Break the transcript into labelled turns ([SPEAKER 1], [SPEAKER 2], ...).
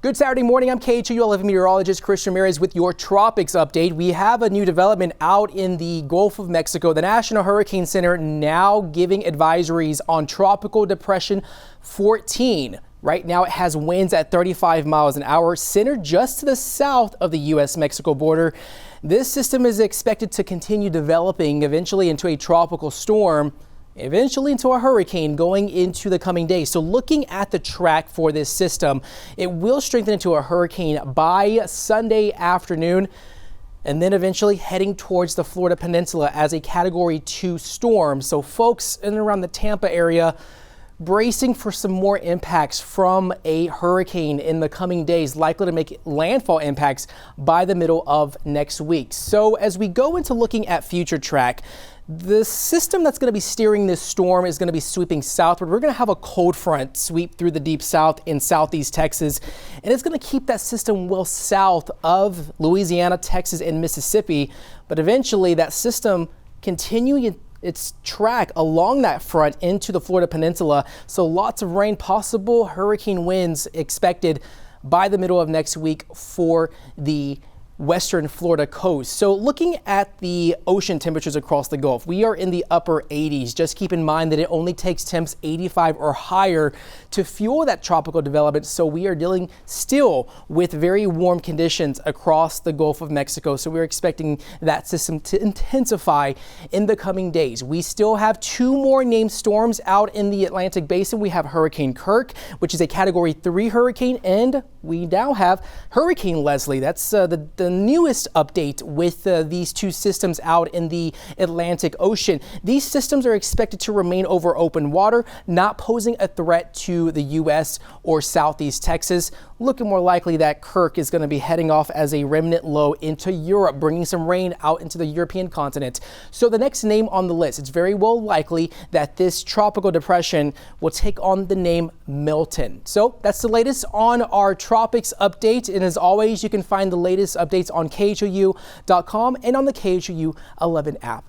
[SPEAKER 1] Good Saturday morning. I'm KHOU 11 meteorologist Chris Ramirez with your tropics update. We have a new development out in the Gulf of Mexico. The National Hurricane Center now giving advisories on Tropical Depression 14. Right now it has winds at 35 miles an hour, centered just to the south of the U.S.-Mexico border. This system is expected to continue developing eventually into a tropical storm, eventually into a hurricane going into the coming days. So looking at the track for this system, it will strengthen into a hurricane by Sunday afternoon, and then eventually heading towards the Florida Peninsula as a Category 2 storm. So folks in and around the Tampa area bracing for some more impacts from a hurricane in the coming days, likely to make landfall impacts by the middle of next week. So as we go into looking at future track, the system that's going to be steering this storm is going to be sweeping southward. We're going to have a cold front sweep through the deep south in southeast Texas, and it's going to keep that system well south of Louisiana, Texas, and Mississippi. But eventually that system continuing its track along that front into the Florida Peninsula. So lots of rain, possible hurricane winds expected by the middle of next week for the western Florida coast. So looking at the ocean temperatures across the Gulf, we are in the upper 80s. Just keep in mind that it only takes temps 85 or higher to fuel that tropical development. So we are dealing still with very warm conditions across the Gulf of Mexico. So we're expecting that system to intensify in the coming days. We still have two more named storms out in the Atlantic basin. We have Hurricane Kirk, which is a Category 3 hurricane, and we now have Hurricane Leslie. That's the newest update with these two systems out in the Atlantic Ocean. These systems are expected to remain over open water, not posing a threat to the U.S. or southeast Texas. Looking more likely that Kirk is going to be heading off as a remnant low into Europe, bringing some rain out into the European continent. So the next name on the list, it's very well likely that this tropical depression will take on the name Milton. So that's the latest on our tropics update. And as always, you can find the latest updates on KHOU.com and on the KHOU 11 app.